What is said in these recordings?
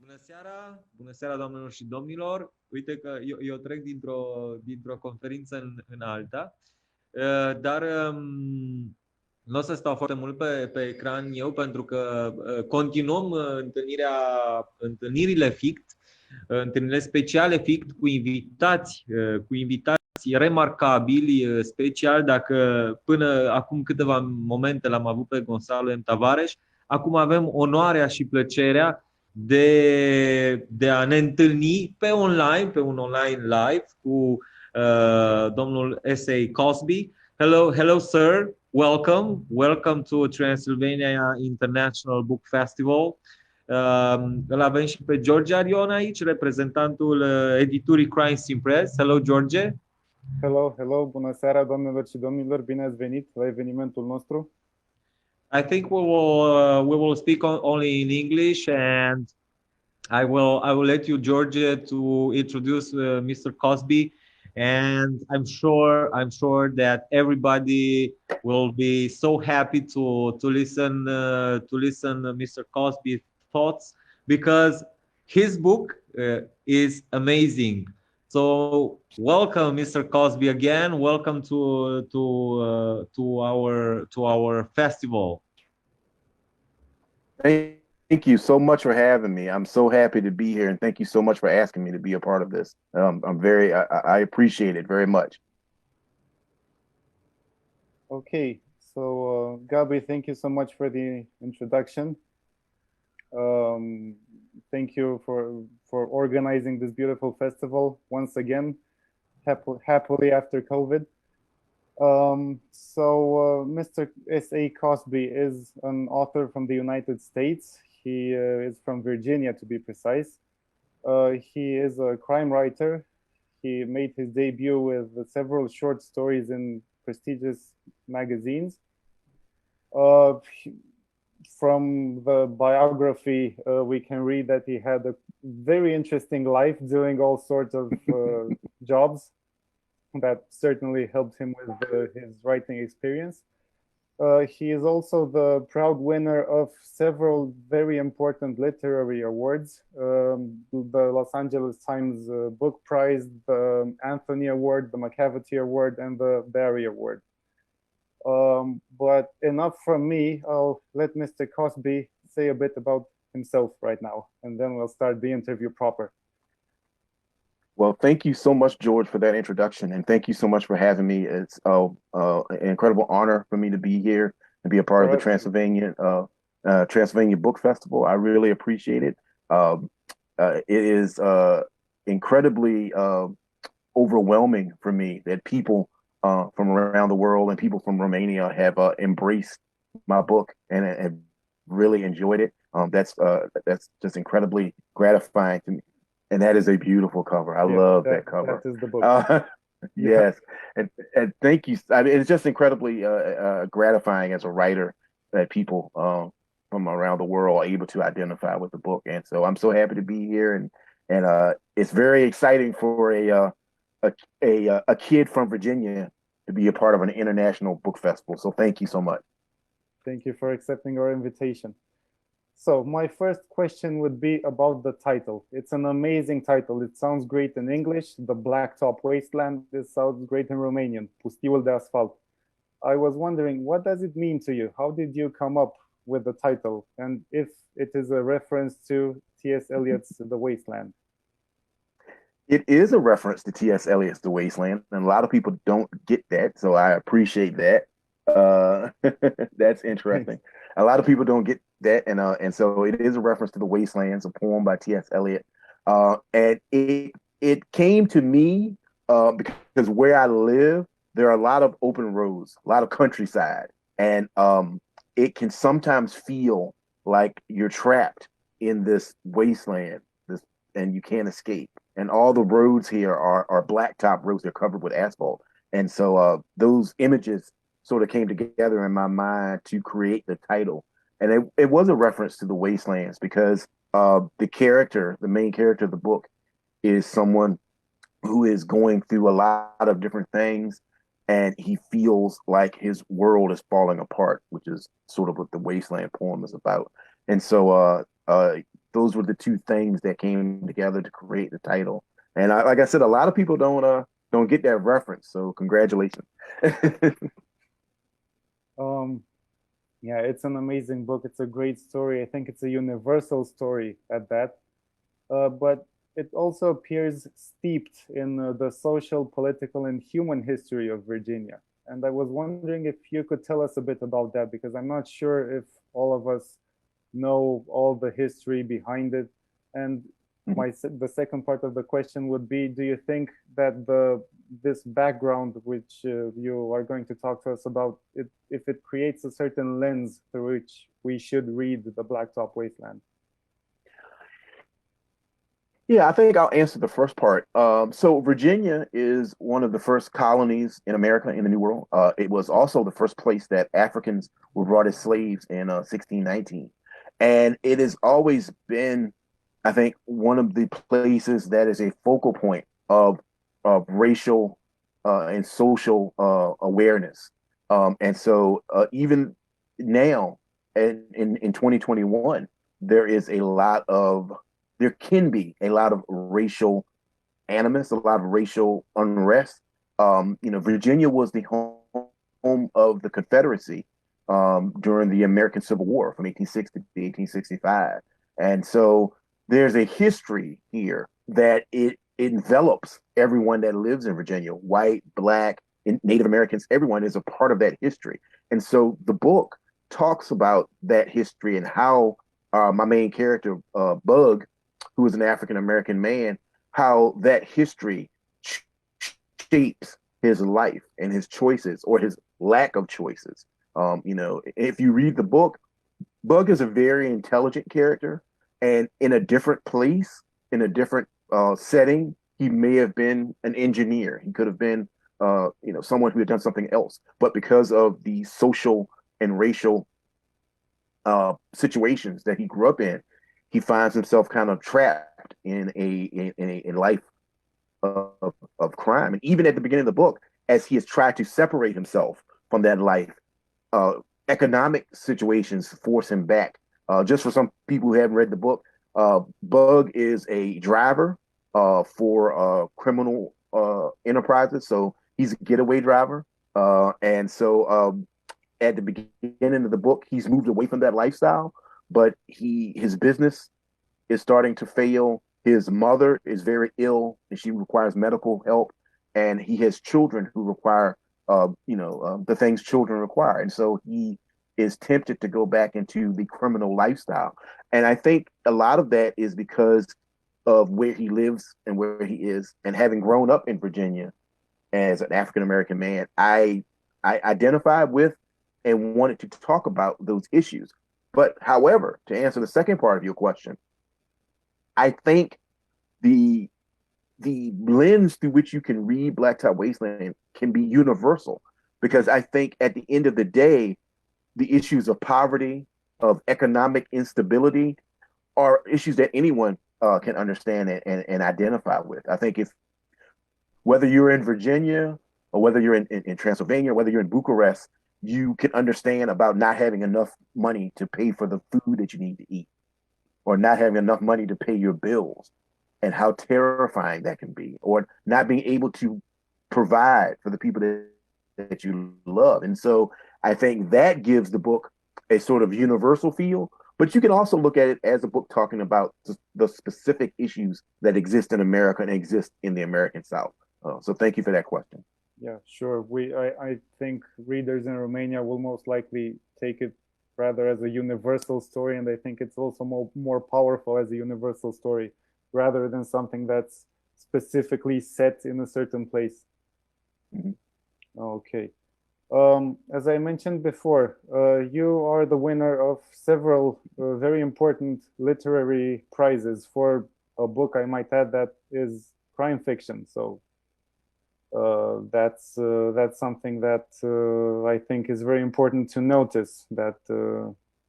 Bună seara, doamnelor și domnilor. Uite că eu trec dintr-o conferință în alta, dar nu o să stau foarte mult pe ecran eu, pentru că continuăm întâlnirile FICT, întâlnirile speciale FICT cu invitați remarcabili, special, dacă până acum câteva momente l-am avut pe Gonzalo M. Tavares, acum avem onoarea și plăcerea de a ne întâlni pe un online live cu domnul S.A. Cosby. Hello, sir. Welcome to Transylvania International Book Festival. Îl avem și pe George Arion aici, reprezentantul editurii Crime Scene Press. Hello, George. Hello, bună seara, doamnelor și domnilor, bine ați venit la evenimentul nostru. I think we will speak only in English, and I will let you, George, to introduce Mr. Cosby, and I'm sure that everybody will be so happy to listen Mr. Cosby's thoughts, because his book is amazing. So welcome, Mr. Cosby, again. Welcome to our festival. Thank you so much for having me. I'm so happy to be here, and thank you so much for asking me to be a part of this. I appreciate it very much. Okay, so Gabi, thank you so much for the introduction. Thank you for organizing this beautiful festival once again, happily after COVID. Mr. S.A. Cosby is an author from the United States. He is from Virginia, to be precise. He is a crime writer. He made his debut with several short stories in prestigious magazines. From the biography, we can read that he had a very interesting life, doing all sorts of jobs. That certainly helped him with his writing experience. He is also the proud winner of several very important literary awards, the Los Angeles Times Book Prize, the Anthony Award, the McCavity Award, and the Barry Award. But enough from me. I'll let Mr. Cosby say a bit about himself right now, and then we'll start the interview proper. Well, thank you so much, George, for that introduction, and thank you so much for having me. It's an incredible honor for me to be here and be a part of the Transylvania Book Festival. I really appreciate it. It is incredibly overwhelming for me that people from around the world and people from Romania have embraced my book and have really enjoyed it. That's just incredibly gratifying to me. And that is a beautiful cover. I love that cover. That is the book. Yes. And thank you. I mean, it's just incredibly gratifying as a writer that people from around the world are able to identify with the book. And so I'm so happy to be here. And it's very exciting for a kid from Virginia to be a part of an international book festival. So thank you so much. Thank you for accepting our invitation. So my first question would be about the title. It's an amazing title. It sounds great in English, The Blacktop Wasteland. It sounds great in Romanian, Pustiul de asfalt. I was wondering, what does it mean to you? How did you come up with the title? And if it is a reference to T.S. Eliot's The Wasteland? It is a reference to T.S. Eliot's The Wasteland, and a lot of people don't get that, so I appreciate that. That's interesting. A lot of people don't get that, and so it is a reference to The Wastelands, a poem by T.S. Eliot. And it came to me because where I live, there are a lot of open roads, a lot of countryside, and it can sometimes feel like you're trapped in this wasteland, and you can't escape. And all the roads here are blacktop roads; they're covered with asphalt, and so those images sort of came together in my mind to create the title. And it was a reference to the wastelands because the main character of the book, is someone who is going through a lot of different things, and he feels like his world is falling apart, which is sort of what the Wasteland poem is about. And so those were the two things that came together to create the title. And like I said, a lot of people don't get that reference. So congratulations. Yeah, it's an amazing book. It's a great story. I think it's a universal story at that. But it also appears steeped in the social, political, and human history of Virginia. And I was wondering if you could tell us a bit about that, because I'm not sure if all of us know all the history behind it. And the second part of the question would be, do you think that this background, which you are going to talk to us about, if it creates a certain lens through which we should read the Blacktop Wasteland? Yeah, I think I'll answer the first part. So Virginia is one of the first colonies in America in the New World. It was also the first place that Africans were brought as slaves in 1619. And it has always been, I think, one of the places that is a focal point of racial and social awareness. And so even now in 2021, there can be a lot of racial animus, a lot of racial unrest. Virginia was the home of the Confederacy during the American Civil War from 1860 to 1865. And so there's a history here that it envelops everyone that lives in Virginia, white, black, Native Americans, everyone is a part of that history. And so the book talks about that history and how my main character, Bug, who is an African-American man, how that history shapes his life and his choices or his lack of choices. If you read the book, Bug is a very intelligent character, and in a different place, in a different setting, he may have been an engineer. He could have been, someone who had done something else. But because of the social and racial situations that he grew up in, he finds himself kind of trapped in a life of crime. And even at the beginning of the book, as he has tried to separate himself from that life, economic situations force him back. Just for some people who haven't read the book, Bug is a driver for criminal enterprises. So he's a getaway driver. And so at the beginning of the book, he's moved away from that lifestyle, but his business is starting to fail. His mother is very ill and she requires medical help. And he has children who require, the things children require. And so he is tempted to go back into the criminal lifestyle. And I think a lot of that is because of where he lives and where he is. And having grown up in Virginia as an African-American man, I identify with and wanted to talk about those issues. But however, to answer the second part of your question, I think the lens through which you can read Blacktop Wasteland can be universal, because I think at the end of the day, the issues of poverty, of economic instability, are issues that anyone can understand and identify with. I think whether you're in Virginia or whether you're in Transylvania, whether you're in Bucharest, you can understand about not having enough money to pay for the food that you need to eat, or not having enough money to pay your bills, and how terrifying that can be, or not being able to provide for the people that you love. And so I think that gives the book a sort of universal feel, but you can also look at it as a book talking about the specific issues that exist in America and exist in the American South. So thank you for that question. Yeah, sure. I think readers in Romania will most likely take it rather as a universal story, and I think it's also more powerful as a universal story rather than something that's specifically set in a certain place. Mm-hmm. Okay. As I mentioned before, you are the winner of several very important literary prizes for a book, I might add, that is crime fiction. So that's something that I think is very important to notice, that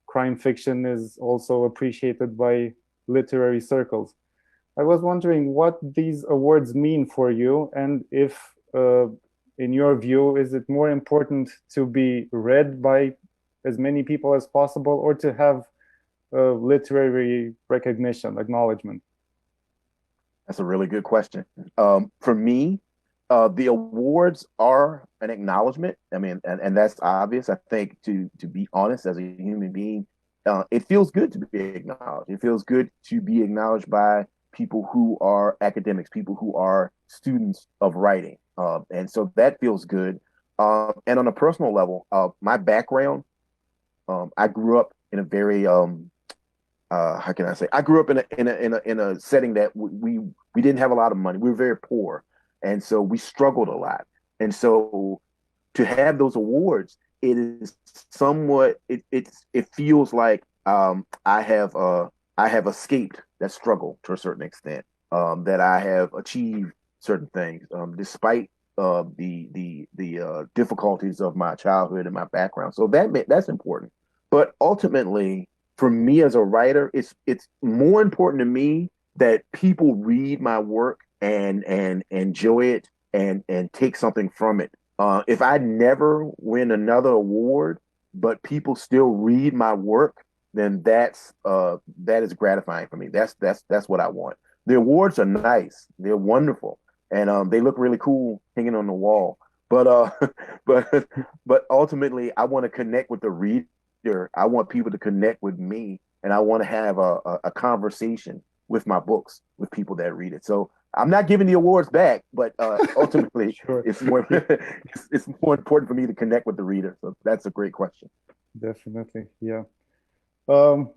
crime fiction is also appreciated by literary circles. I was wondering what these awards mean for you, and if, in your view, is it more important to be read by as many people as possible, or to have literary recognition, acknowledgement? That's a really good question. For me, the awards are an acknowledgement. I mean, and that's obvious. I think to be honest, as a human being, it feels good to be acknowledged. It feels good to be acknowledged by people who are academics, people who are students of writing, and so that feels good. And on a personal level, my background, I grew up in a very how can I say? I grew up in a setting that we didn't have a lot of money. We were very poor, and so we struggled a lot. And so to have those awards, it is somewhat. It feels like I have escaped that struggle to a certain extent. That I have achieved certain things despite the difficulties of my childhood and my background. So that's important. But ultimately, for me as a writer, it's more important to me that people read my work and enjoy it and take something from it. If I never win another award, but people still read my work, then that is gratifying for me. That's what I want. The awards are nice, they're wonderful, and they look really cool hanging on the wall. But but ultimately, I want to connect with the reader. I want people to connect with me, and I want to have a conversation with my books with people that read it. So I'm not giving the awards back, but ultimately, Sure. it's more it's more important for me to connect with the reader. So that's a great question. Definitely, yeah.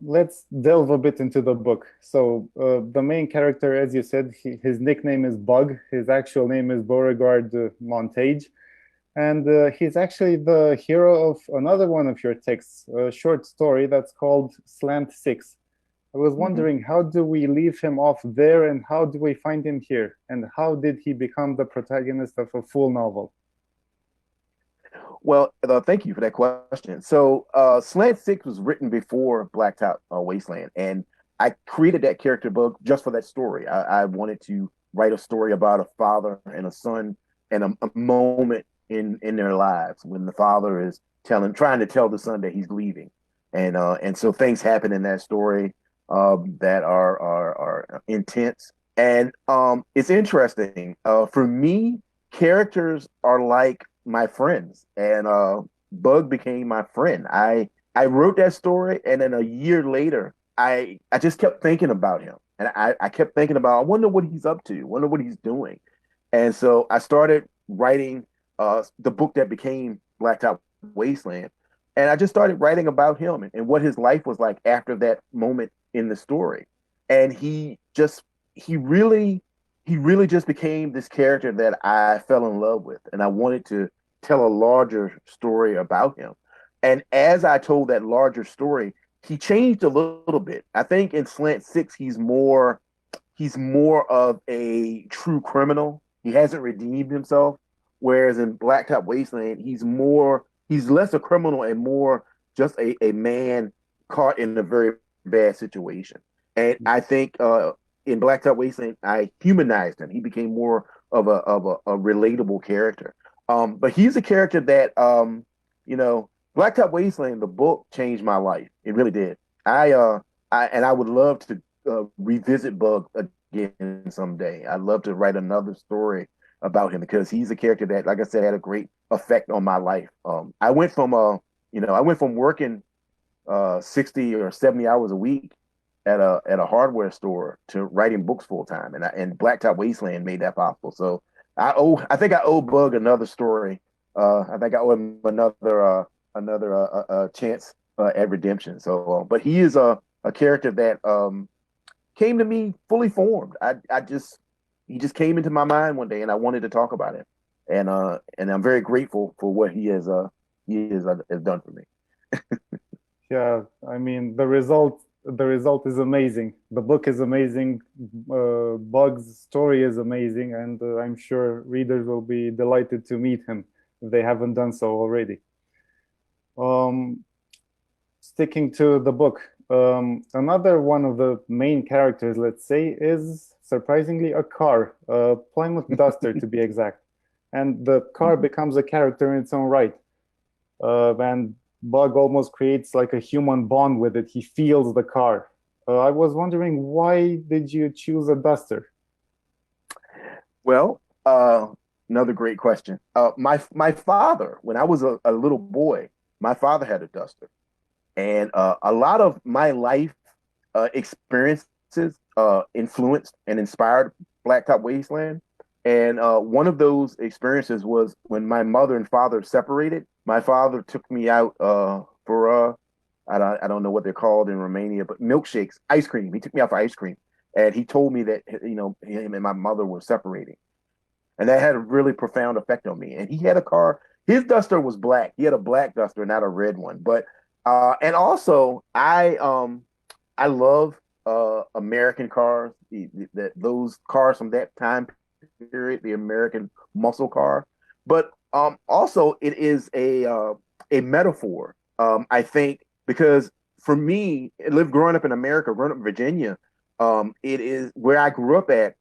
Let's delve a bit into the book. So the main character, as you said, his nickname is Bug. His actual name is Beauregard Montage. And he's actually the hero of another one of your texts, a short story that's called Slant 6. I was wondering, how do we leave him off there, and how do we find him here? And how did he become the protagonist of a full novel? Well, thank you for that question. So, Slant 6 was written before Blacktop Wasteland, and I created that character book just for that story. I wanted to write a story about a father and a son and a moment in their lives when the father is trying to tell the son that he's leaving, and so things happen in that story that are intense, and it's interesting. For me, characters are like my friends, and Bug became my friend. I wrote that story, and then a year later, I just kept thinking about him, and I kept thinking about, I wonder what he's up to, wonder what he's doing, and so I started writing the book that became Blacktop Wasteland, and I just started writing about him and what his life was like after that moment in the story, and he really just became this character that I fell in love with, and I wanted to tell a larger story about him. And as I told that larger story, he changed a little bit. I think in Slant 6, he's more of a true criminal. He hasn't redeemed himself. Whereas in Blacktop Wasteland, he's less a criminal and more just a man caught in a very bad situation. And I think in Blacktop Wasteland, I humanized him. He became more of a relatable character. But he's a character that Blacktop Wasteland, the book, changed my life. It really did. I would love to revisit Bug again someday. I'd love to write another story about him because he's a character that, like I said, had a great effect on my life. I went from working 60 or 70 hours a week at a hardware store to writing books full time, and Blacktop Wasteland made that possible. So I think I owe Bug another story. I think I owe him another chance at redemption. So, but he is a character that came to me fully formed. He just came into my mind one day, and I wanted to talk about it. And I'm very grateful for what he has done for me. Yeah, I mean, the result is amazing. The book is amazing. Bug's story is amazing, and I'm sure readers will be delighted to meet him if they haven't done so already. Sticking to the book, another one of the main characters, let's say, is surprisingly a car, a Plymouth Duster to be exact. And the car becomes a character in its own right. And Bug almost creates like a human bond with it. He feels the car. I was wondering, why did you choose a duster? Well, another great question. My father, when I was a little boy, my father had a duster, and a lot of my life experiences influenced and inspired Blacktop Wasteland. And one of those experiences was when my mother and father separated. My father took me out for I don't know what they're called in Romania, but milkshakes, ice cream. He took me out for ice cream, and he told me that him and my mother were separating, and that had a really profound effect on me. And he had a car. His duster was black. He had a black duster, not a red one. But and also I love American cars. Those cars from that time period, the American muscle car. But also it is a metaphor. I think because for me, growing up in America, growing up in Virginia, it is where I grew up at.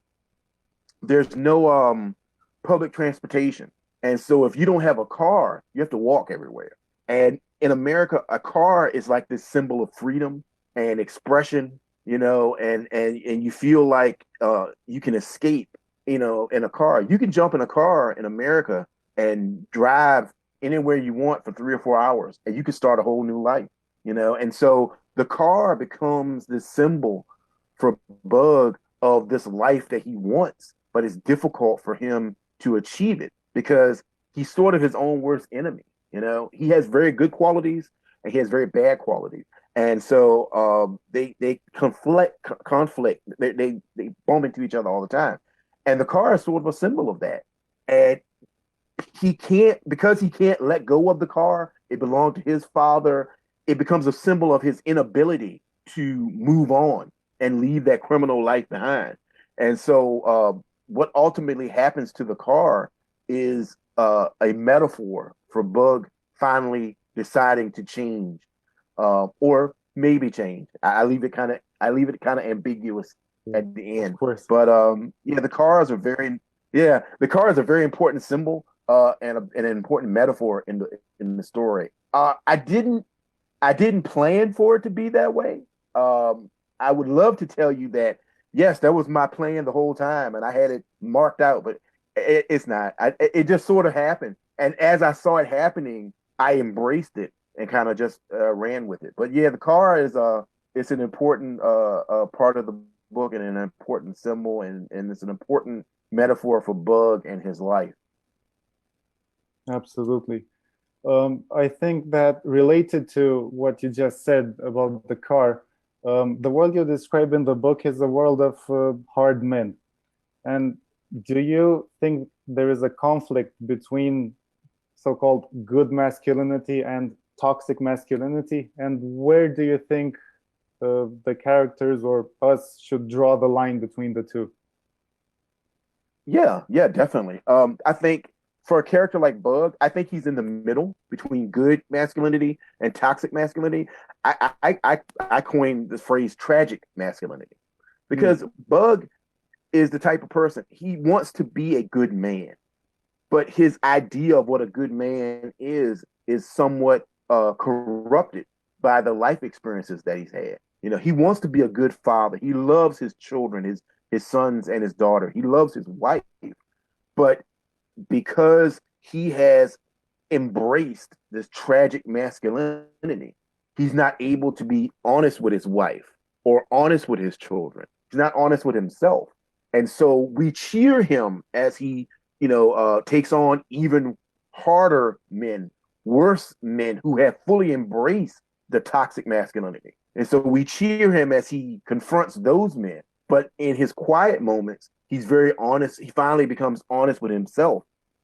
There's no public transportation, and so if you don't have a car, you have to walk everywhere. And in America, a car is like this symbol of freedom and expression, and you feel like you can escape, in a car. You can jump in a car in America and drive anywhere you want for 3 or 4 hours, and you can start a whole new life, And so the car becomes this symbol for Bug of this life that he wants, but it's difficult for him to achieve it because he's sort of his own worst enemy. He has very good qualities and he has very bad qualities. And so they conflict. They bump into each other all the time. And the car is sort of a symbol of that. And because he can't let go of the car, it belonged to his father. It becomes a symbol of his inability to move on and leave that criminal life behind. And so what ultimately happens to the car is a metaphor for Bug finally deciding to change, or maybe change. I leave it kind of ambiguous at the end. Of course. But the car is a very important symbol and an important metaphor in the story. I didn't plan for it to be that way. I would love to tell you that yes, that was my plan the whole time, and I had it marked out, but it's not. It just sort of happened, and as I saw it happening, I embraced it and kind of just ran with it. But yeah, the car is it's an important part of the book and an important symbol, and it's an important metaphor for Bug and his life. Absolutely. I think that related to what you just said about the car, the world you describe in the book is a world of hard men. And do you think there is a conflict between so-called good masculinity and toxic masculinity? And where do you think the characters or us should draw the line between the two? Yeah, definitely. I think for a character like Bug, I think he's in the middle between good masculinity and toxic masculinity. I coined this phrase tragic masculinity because Bug is the type of person, he wants to be a good man, but his idea of what a good man is somewhat corrupted by the life experiences that he's had. He wants to be a good father. He loves his children, his sons and his daughter. He loves his wife, but because he has embraced this tragic masculinity, he's not able to be honest with his wife or honest with his children. He's not honest with himself. And so we cheer him as he, takes on even harder men, worse men who have fully embraced the toxic masculinity. And so we cheer him as he confronts those men. But in his quiet moments, he's very honest. He finally becomes honest with himself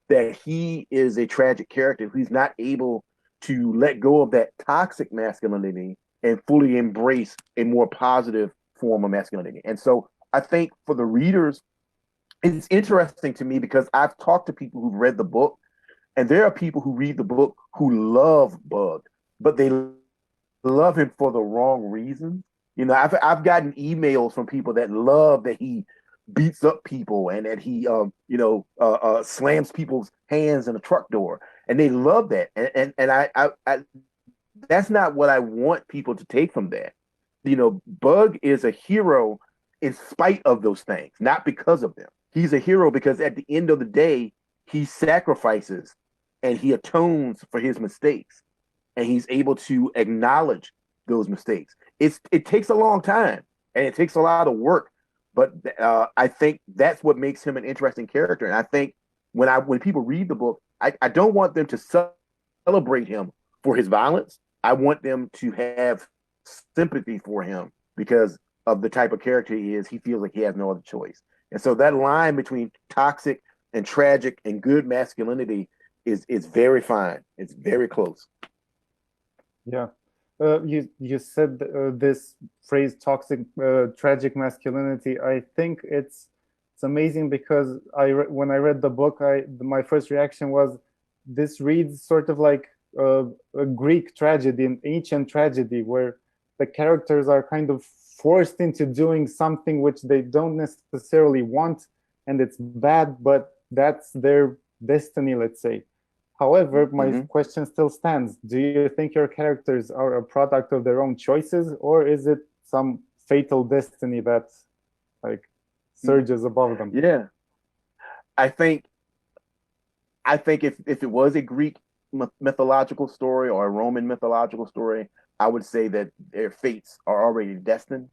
that he is a tragic character who's not able to let go of that toxic masculinity and fully embrace a more positive form of masculinity. And so I think for the readers, it's interesting to me because I've talked to people who've read the book, and there are people who read the book who love Bug, but they love him for the wrong reasons. I've gotten emails from people that love that he beats up people and that he slams people's hands in a truck door, and they love that. And I that's not what I want people to take from that. You know, Bug is a hero in spite of those things, not because of them. He's a hero because at the end of the day, he sacrifices and he atones for his mistakes, and he's able to acknowledge those mistakes. It takes a long time and it takes a lot of work, but I think that's what makes him an interesting character. And I think when people read the book, I don't want them to celebrate him for his violence. I want them to have sympathy for him because of the type of character he is. He feels like he has no other choice. And so that line between toxic and tragic and good masculinity is very fine. It's very close. Yeah. You said this phrase toxic tragic masculinity. I think it's amazing because when I read the book, my first reaction was this reads sort of like a Greek tragedy, an ancient tragedy, where the characters are kind of forced into doing something which they don't necessarily want, and it's bad, but that's their destiny, let's say. However, my question still stands. Do you think your characters are a product of their own choices, or is it some fatal destiny that like surges above them? Yeah. I think if it was a Greek mythological story or a Roman mythological story, I would say that their fates are already destined.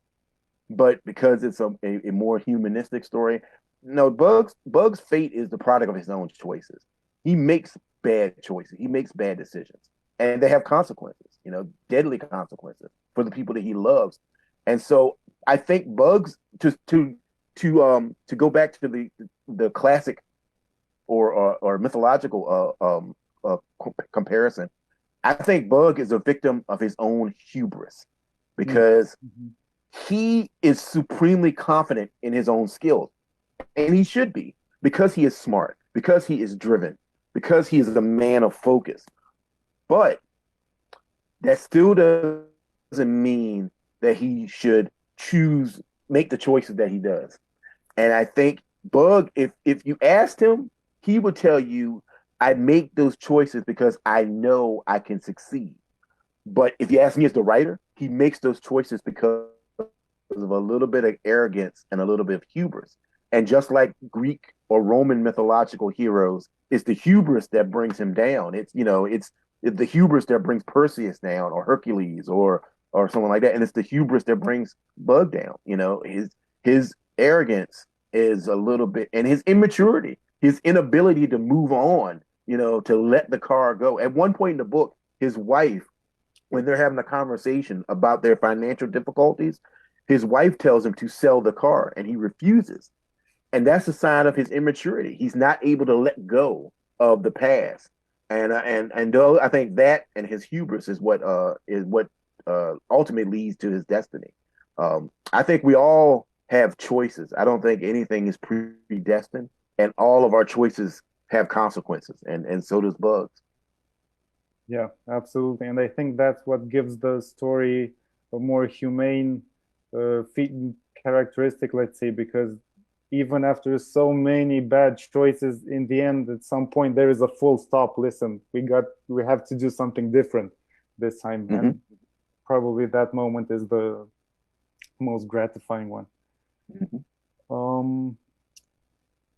But because it's a more humanistic story, no, Bug's fate is the product of his own choices. He makes bad choices. He makes bad decisions, and they have consequences. You know, deadly consequences for the people that he loves. And so I think Bugs to go back to the classic or mythological comparison. I think Bug is a victim of his own hubris because he is supremely confident in his own skills, and he should be, because he is smart, because he is driven, because he is a man of focus. But that still doesn't mean that he should make the choices that he does. And I think Bug, if you asked him, he would tell you, I make those choices because I know I can succeed. But if you ask me as the writer, he makes those choices because of a little bit of arrogance and a little bit of hubris. And just like Greek or Roman mythological heroes, it's the hubris that brings him down. It's the hubris that brings Perseus down, or Hercules, or someone like that. And it's the hubris that brings Bug down. You know, his arrogance is a little bit, and his immaturity, his inability to move on, you know, to let the car go. At one point in the book, his wife, when they're having a conversation about their financial difficulties, his wife tells him to sell the car, and he refuses. And that's a sign of his immaturity. He's not able to let go of the past. And though I think that and his hubris is what ultimately leads to his destiny. I think we all have choices. I don't think anything is predestined, and all of our choices have consequences, and so does Bugs. Yeah, absolutely. And I think that's what gives the story a more humane characteristic, let's say, because even after so many bad choices, in the end, at some point, there is a full stop. Listen, we have to do something different this time. And probably that moment is the most gratifying one.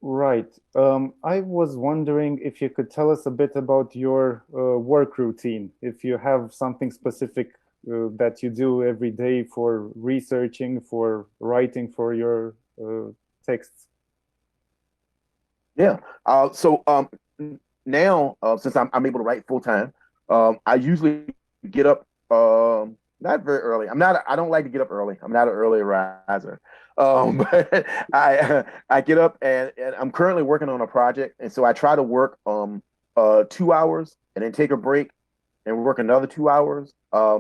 Right. I was wondering if you could tell us a bit about your work routine, if you have something specific that you do every day for researching, for writing for your texts. Yeah. So now, since I'm able to write full time, I usually get up not very early. I don't like to get up early. I'm not an early riser. But I get up and I'm currently working on a project, and so I try to work 2 hours and then take a break and work another 2 hours. I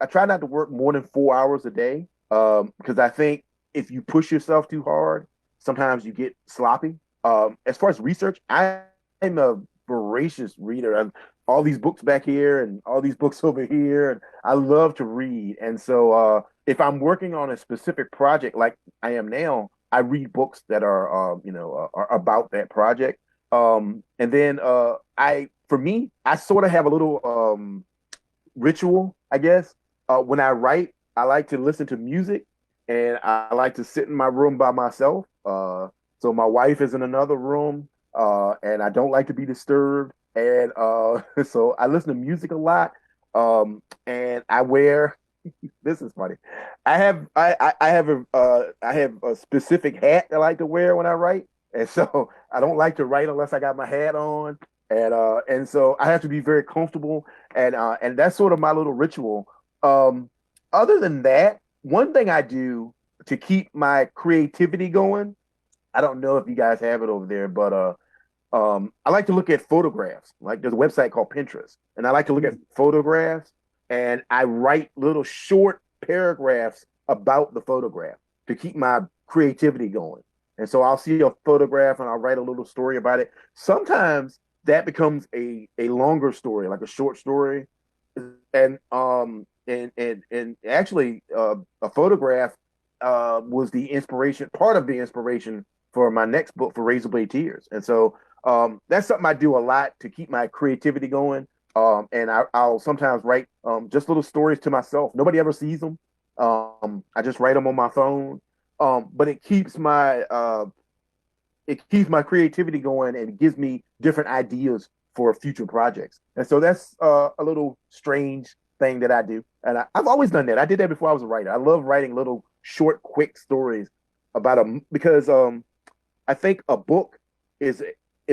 try not to work more than 4 hours a day, because I think if you push yourself too hard, sometimes you get sloppy. As far as research, I'm a voracious reader. All these books back here and all these books over here, and I love to read. And so if I'm working on a specific project like I am now, I read books that are about that project. And then I sort of have a little ritual, I guess. When I write, I like to listen to music, and I like to sit in my room by myself. So my wife is in another room, and I don't like to be disturbed. And so I listen to music a lot. And I wear. This is funny. I have a specific hat I like to wear when I write, and so I don't like to write unless I got my hat on, and so I have to be very comfortable, and that's sort of my little ritual. Um, Other than that, one thing I do to keep my creativity going, I don't know if you guys have it over there, but I like to look at photographs. Like there's a website called Pinterest, and I like to look at photographs, and I write little short paragraphs about the photograph to keep my creativity going. And so I'll see a photograph and I'll write a little story about it. Sometimes that becomes a longer story, like a short story. And actually a photograph was the inspiration, part of the inspiration for my next book, for Razor Blade Tears. And so that's something I do a lot to keep my creativity going. And I'll sometimes write just little stories to myself. Nobody ever sees them. I just write them on my phone. But it keeps my creativity going, and it gives me different ideas for future projects. And so that's a little strange thing that I do. And I've always done that. I did that before I was a writer. I love writing little short, quick stories about because I think a book is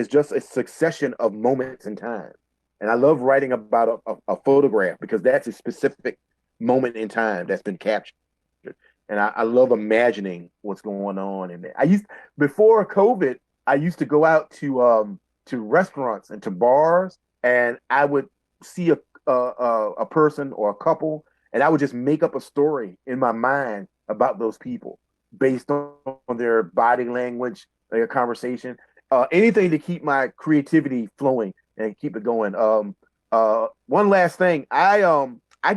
just a succession of moments in time. And I love writing about a photograph because that's a specific moment in time that's been captured. And I love imagining what's going on in there. Before COVID, I used to go out to restaurants and to bars, and I would see a person or a couple, and I would just make up a story in my mind about those people based on their body language, their conversation, anything to keep my creativity flowing and keep it going. One last thing, I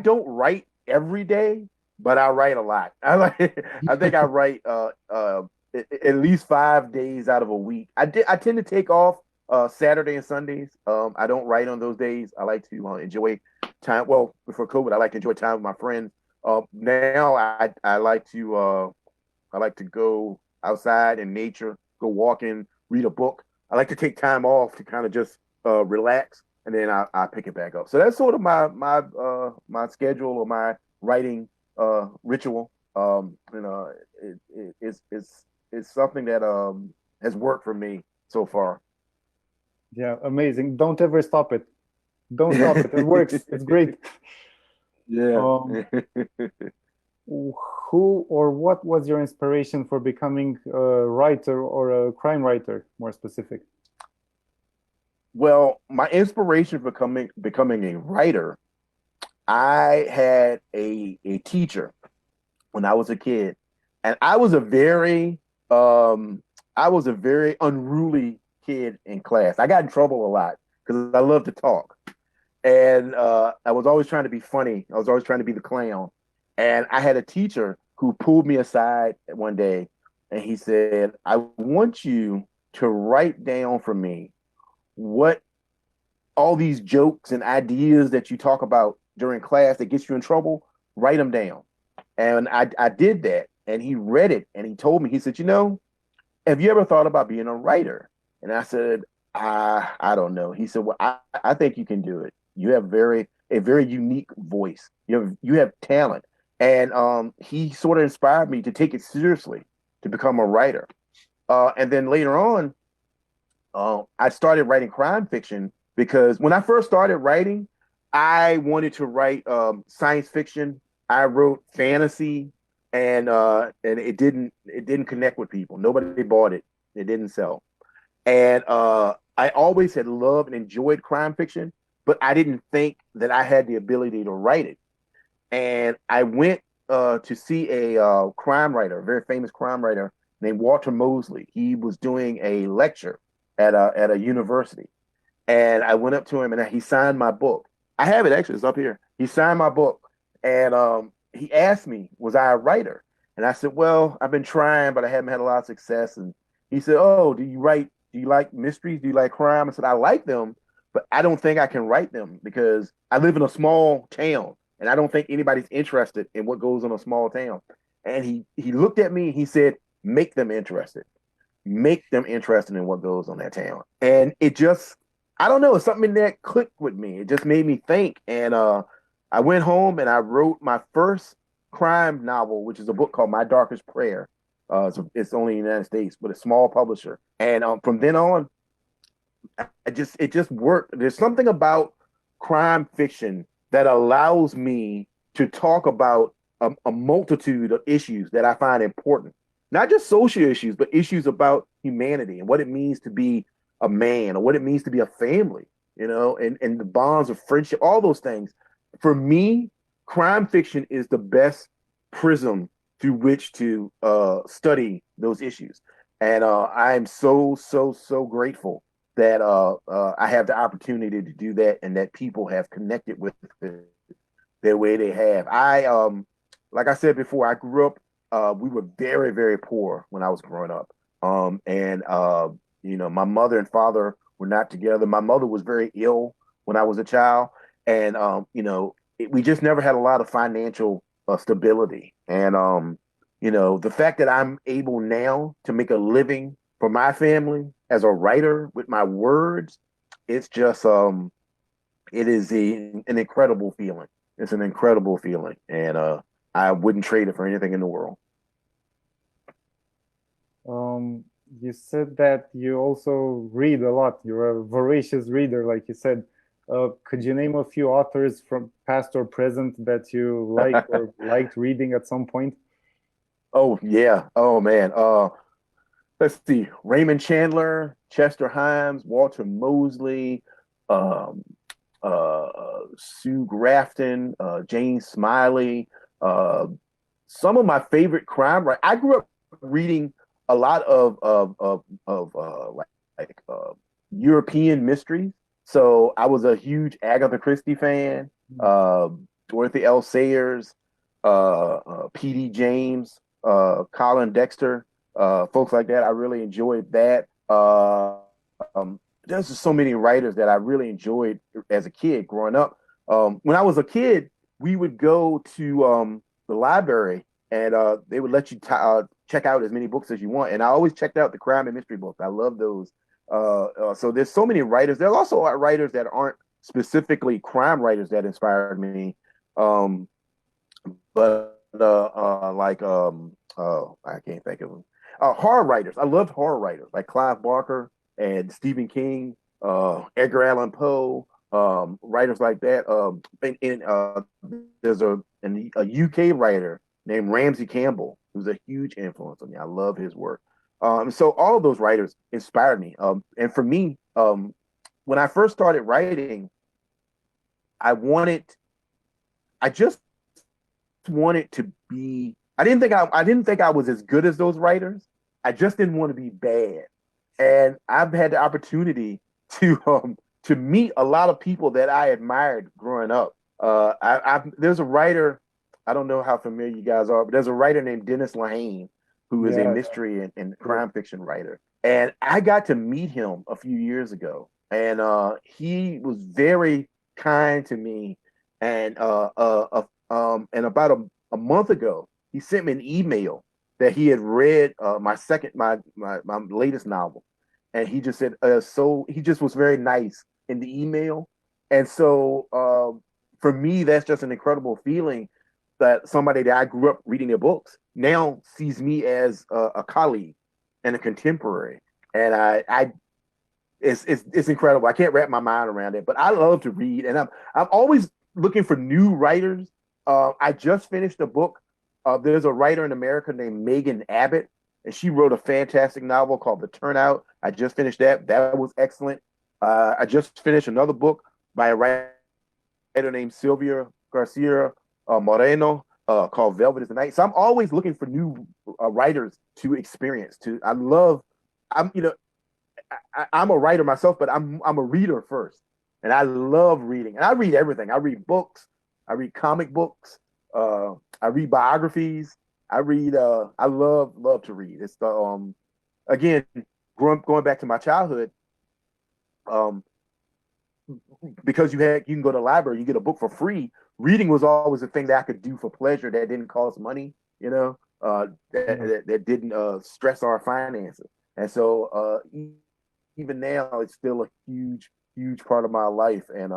don't write every day, but I write a lot. I think I write at least 5 days out of a week. I tend to take off Saturday and Sundays. I don't write on those days. I like to enjoy time. Well, before COVID, I like to enjoy time with my friends. Now I like to go outside in nature, go walking, read a book. I like to take time off to kind of just relax, and then I pick it back up. So that's sort of my schedule or my writing ritual. It's something that has worked for me so far. Yeah, amazing. Don't ever stop it. Don't stop it. It works. It's great. Yeah. Who or what was your inspiration for becoming a writer or a crime writer, more specific? Well, my inspiration for becoming a writer, I had a teacher when I was a kid, and I was a very unruly kid in class. I got in trouble a lot because I love to talk, and I was always trying to be funny. I was always trying to be the clown. And I had a teacher who pulled me aside one day, and he said, "I want you to write down for me what all these jokes and ideas that you talk about during class that gets you in trouble, write them down." And I did that, and he read it, and he told me, he said, "Have you ever thought about being a writer?" And I said, I don't know. He said, "Well, I think you can do it. You have a very unique voice. You have talent." And he sort of inspired me to take it seriously, to become a writer. And then later on, I started writing crime fiction because when I first started writing, I wanted to write science fiction. I wrote fantasy, and it didn't connect with people. Nobody bought it. It didn't sell. And I always had loved and enjoyed crime fiction, but I didn't think that I had the ability to write it. And I went to see a crime writer, a very famous crime writer named Walter Mosley. He was doing a lecture at a university. And I went up to him, and he signed my book. I have it, actually. It's up here. He signed my book. And he asked me, was I a writer? And I said, "Well, I've been trying, but I haven't had a lot of success." And he said, "Oh, do you like mysteries? Do you like crime?" I said, "I like them, but I don't think I can write them because I live in a small town and I don't think anybody's interested in what goes on a small town. And he looked at me and he said, make them interested. Make them interested in what goes on that town. And it just, I don't know, it's something that clicked with me. It just made me think. And I went home and I wrote my first crime novel, which is a book called My Darkest Prayer. It's only in the United States, but a small publisher. And from then on, it just worked. There's something about crime fiction that allows me to talk about a multitude of issues that I find important. Not just social issues, but issues about humanity and what it means to be a man or what it means to be a family, you know, and the bonds of friendship, all those things. For me, crime fiction is the best prism through which to study those issues. And I am so grateful that I have the opportunity to do that and that people have connected with it the way they have. Like I said before, I grew up, we were very poor when I was growing up. You know, my mother and father were not together. My mother was very ill when I was a child. And, you know, we just never had a lot of financial stability. And, you know, the fact that I'm able now to make a living for my family as a writer with my words, it's just, it is an incredible feeling. It's an incredible feeling. And I wouldn't trade it for anything in the world. You said that you also read a lot. You're a voracious reader, like you said. Could you name a few authors from past or present that you like or liked reading at some point? Oh, yeah. Oh, man. Let's see. Raymond Chandler, Chester Himes, Walter Mosley, Sue Grafton, Jane Smiley. Some of my favorite crime writers. I grew up reading a lot of European mysteries. So I was a huge Agatha Christie fan, Dorothy L. Sayers, P.D. James, Colin Dexter, folks like that. I really enjoyed that. There's just so many writers that I really enjoyed as a kid growing up. When I was a kid, we would go to the library and they would let you check out as many books as you want. And I always checked out the crime and mystery books. I love those. So there's so many writers. There's also writers that aren't specifically crime writers that inspired me. I can't think of them. Horror writers. I loved horror writers like Clive Barker and Stephen King, Edgar Allan Poe, writers like that. There's a UK writer named Ramsey Campbell, who's a huge influence on me. I love his work. So all of those writers inspired me. And for me, when I first started writing, I just wanted to be. I didn't think I was as good as those writers. I just didn't want to be bad. And I've had the opportunity to meet a lot of people that I admired growing up. There's a writer. I don't know how familiar you guys are, but there's a writer named Dennis Lehane, who is a mystery and crime fiction writer. And I got to meet him a few years ago. And he was very kind to me. And about a month ago, he sent me an email that he had read my latest novel. And he just said, he just was very nice in the email. And so for me, that's just an incredible feeling that somebody that I grew up reading their books now sees me as a colleague and a contemporary. And it's incredible. I can't wrap my mind around it, but I love to read. And I'm always looking for new writers. I just finished a book. There's a writer in America named Megan Abbott, and she wrote a fantastic novel called The Turnout. I just finished that. That was excellent. I just finished another book by a writer named Sylvia Garcia Moreno called Velvet is the Night. So I'm always looking for new writers to experience. I'm a writer myself, but I'm a reader first, and I love reading. And I read everything. I read books. I read comic books. I read biographies. I love to read. It's the again going back to my childhood. because you can go to the library, you get a book for free. Reading was always a thing that I could do for pleasure that didn't cost money, that didn't stress our finances. And so even now, it's still a huge part of my life. And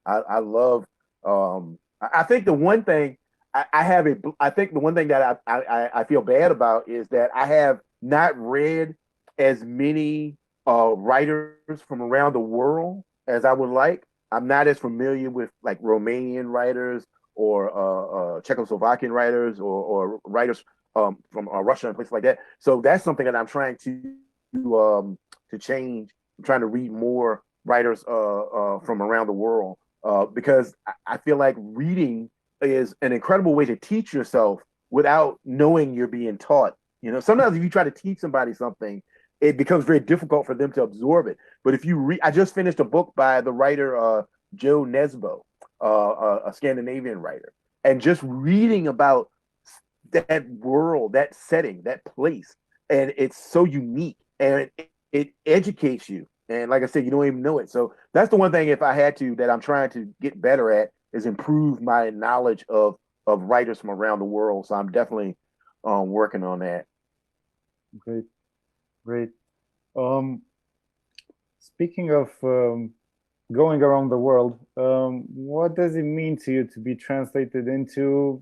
I love. I think the one thing I think the one thing that I feel bad about is that I have not read as many writers from around the world as I would like. I'm not as familiar with like Romanian writers or Czechoslovakian writers or writers from Russia and places like that. So that's something that I'm trying to change. I'm trying to read more writers from around the world because I feel like reading is an incredible way to teach yourself without knowing you're being taught. Sometimes if you try to teach somebody something, it becomes very difficult for them to absorb it. But if you read, I just finished a book by the writer Joe Nesbo, a Scandinavian writer, and just reading about that world, that setting, that place, and it's so unique, and it educates you. And like I said, you don't even know it. So that's the one thing, if I had to, that I'm trying to get better at, is improve my knowledge of writers from around the world. So I'm definitely working on that. Great. Speaking of going around the world, what does it mean to you to be translated into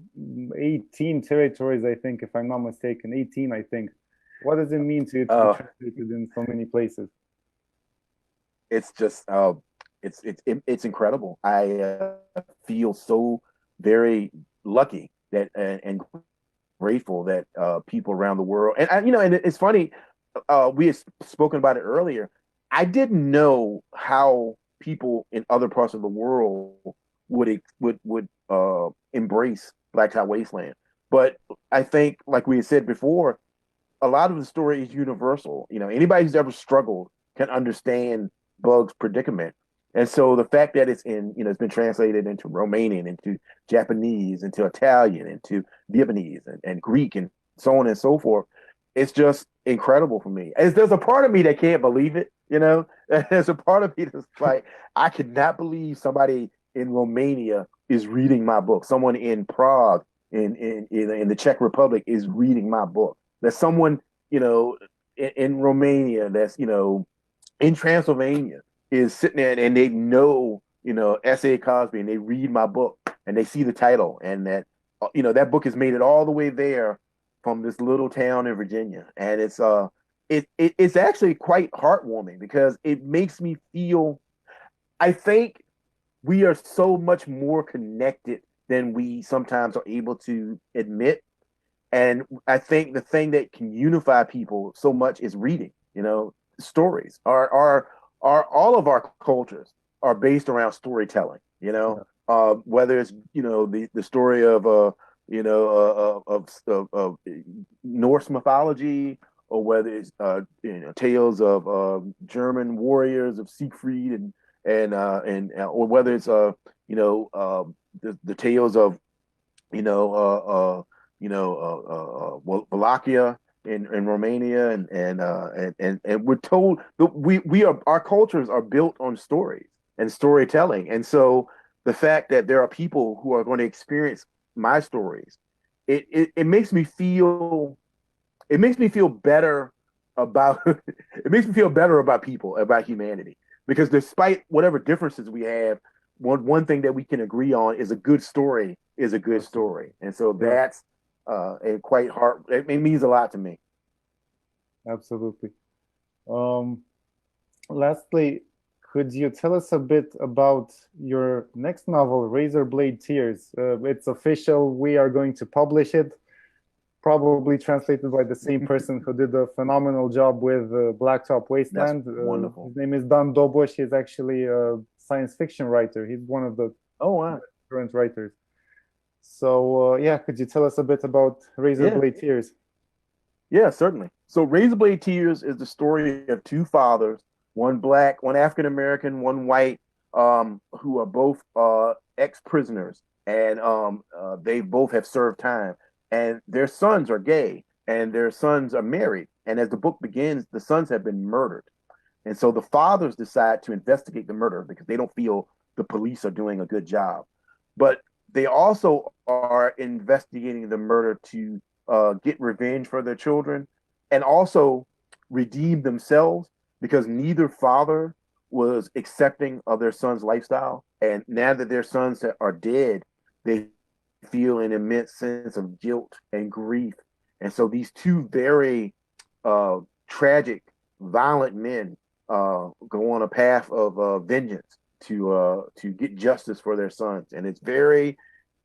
18 territories, I think, if I'm not mistaken, 18, I think. What does it mean to you to be translated in so many places? It's just, it's incredible. I feel so very lucky that and grateful that people around the world, and and it's funny, we had spoken about it earlier. I didn't know how people in other parts of the world would embrace Blacktop Wasteland, but I think, like we had said before, a lot of the story is universal. Anybody who's ever struggled can understand Bug's predicament. And so the fact that it's it's been translated into Romanian, into Japanese, into Italian, into Vietnamese and Greek and so on and so forth, it's just incredible for me. There's a part of me that can't believe it, There's a part of me that's like, I cannot believe somebody in Romania is reading my book. Someone in Prague, in the Czech Republic, is reading my book. There's someone, in Romania, that's, in Transylvania, is sitting there and they know, S.A. Cosby, and they read my book and they see the title, and that, that book has made it all the way there from this little town in Virginia. And it's actually quite heartwarming because it makes me feel, I think we are so much more connected than we sometimes are able to admit. And I think the thing that can unify people so much is reading. Stories are all of our cultures are based around storytelling. Whether it's the story of Norse mythology, or whether it's tales of German warriors of Siegfried and or whether it's the tales of Wallachia in Romania, and we're told that our cultures are built on stories and storytelling. And so the fact that there are people who are going to experience my stories, it makes me feel better about it makes me feel better about people, about humanity, because despite whatever differences we have, one thing that we can agree on is a good story is a good story. And so that's it means a lot to me. Absolutely. Lastly, could you tell us a bit about your next novel, Razorblade Tears? It's official. We are going to publish it, probably translated by the same person who did a phenomenal job with Blacktop Wasteland. Wonderful. His name is Dan Dobosh. He's actually a science fiction writer. He's one of the current writers. So could you tell us a bit about Razorblade Tears? Yeah, certainly. So Razorblade Tears is the story of two fathers, one black, one African American, one white, who are both ex-prisoners, and they both have served time, and their sons are gay, and their sons are married, and as the book begins, the sons have been murdered. And so the fathers decide to investigate the murder because they don't feel the police are doing a good job. But they also are investigating the murder to get revenge for their children and also redeem themselves, because neither father was accepting of their son's lifestyle. And now that their sons are dead, they feel an immense sense of guilt and grief. And so these two very tragic, violent men go on a path of vengeance to get justice for their sons. And it's very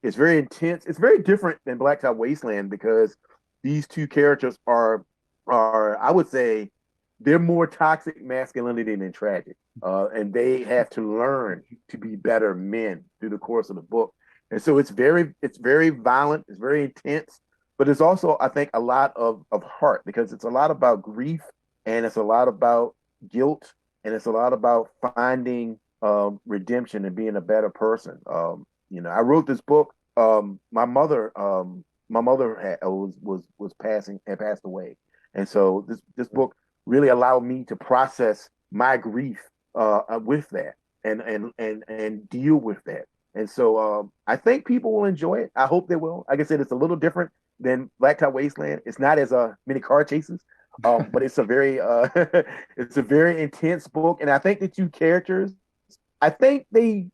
intense. It's very different than Blacktop Wasteland because these two characters are I would say they're more toxic masculinity than tragic. And they have to learn to be better men through the course of the book. And so it's very violent, it's very intense, but it's also, I think, a lot of heart, because it's a lot about grief, and it's a lot about guilt, and it's a lot about finding redemption and being a better person. I wrote this book. My mother had passed away, and so this book really allowed me to process my grief with that and deal with that. And so I think people will enjoy it. I hope they will. Like I said, it's a little different than Blacktop Wasteland. It's not as many car chases, but it's a very it's a very intense book. And I think the two characters, I think they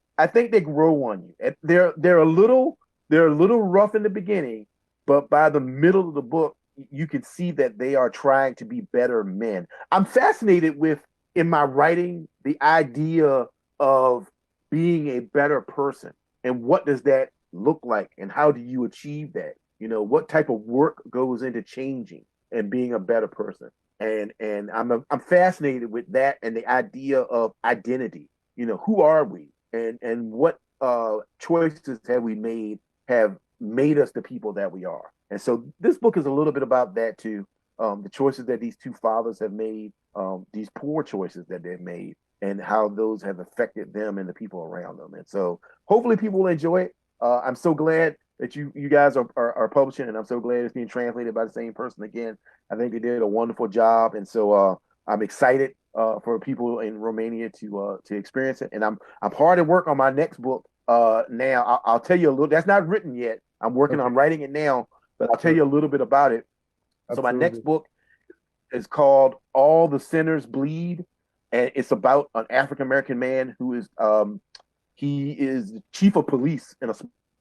grow on you. They're a little rough in the beginning, but by the middle of the book, you can see that they are trying to be better men. I'm fascinated with, in my writing, the idea of being a better person, and what does that look like, and how do you achieve that? What type of work goes into changing and being a better person? And I'm fascinated with that, and the idea of identity. Who are we, and what choices have made us the people that we are. And so this book is a little bit about that too. The choices that these two fathers have made, these poor choices that they've made, and how those have affected them and the people around them. And so hopefully people will enjoy it. I'm so glad that you guys are publishing, and I'm so glad it's being translated by the same person again. I think they did a wonderful job. And so I'm excited for people in Romania to experience it. And I'm hard at work on my next book now. I'll tell you a little. That's not written yet. I'm working on writing it now, but I'll tell you a little bit about it. Absolutely. So my next book is called All the Sinners Bleed, and it's about an African-American man who is he is the chief of police in a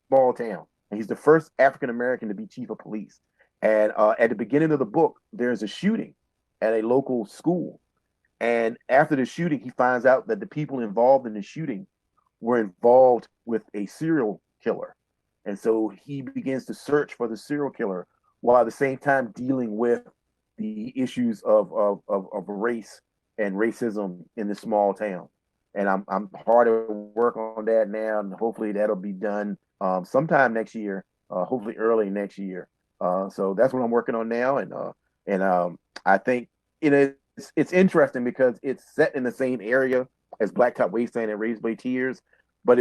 small town, and he's the first African-American to be chief of police. And at the beginning of the book, there's a shooting at a local school, and after the shooting, he finds out that the people involved in the shooting were involved with a serial killer. And so he begins to search for the serial killer, while at the same time dealing with the issues of race and racism in this small town. And I'm hard at work on that now, and hopefully that'll be done sometime next year, hopefully early next year. So that's what I'm working on now, and I think it's interesting because it's set in the same area as Blacktop Wasteland and Razorblade Tears, but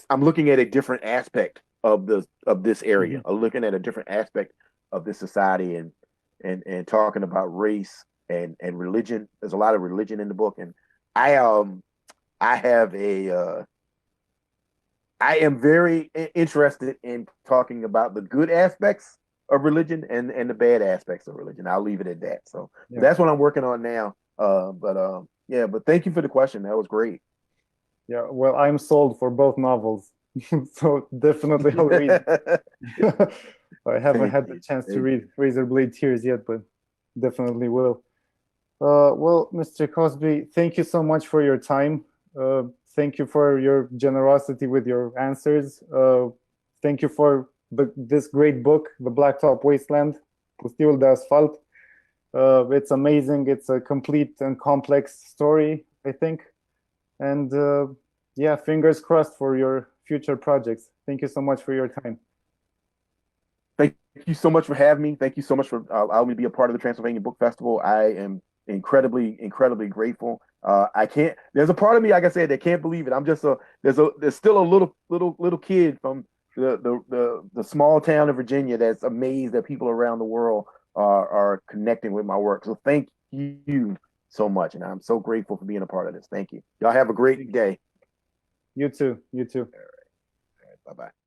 I'm looking at a different aspect of this area. I'm looking at a different aspect of this society, and talking about race and religion. There's a lot of religion in the book, and I am very interested in talking about the good aspects of religion and the bad aspects of religion. I'll leave it at that. So that's what I'm working on now. But thank you for the question. That was great. Yeah, well, I'm sold for both novels. So definitely I'll read. I haven't had the chance to read Razorblade Tears yet, but definitely will. Well, Mr. Cosby, thank you so much for your time. Thank you for your generosity with your answers. Thank you for this great book, The Blacktop Wasteland, Pustiul de asfalt. It's amazing. It's a complete and complex story, I think. And yeah, fingers crossed for your future projects. Thank you so much for your time. Thank you so much for having me. Thank you so much for allowing me to be a part of the Transylvania Book Festival. I am incredibly grateful. There's a part of me, like I said, that can't believe it. I'm just there's still a little kid from the small town of Virginia that's amazed that people around the world are connecting with my work. So thank you so much. And I'm so grateful for being a part of this. Thank you. Y'all have a great day. You too. You too. All right. Bye-bye.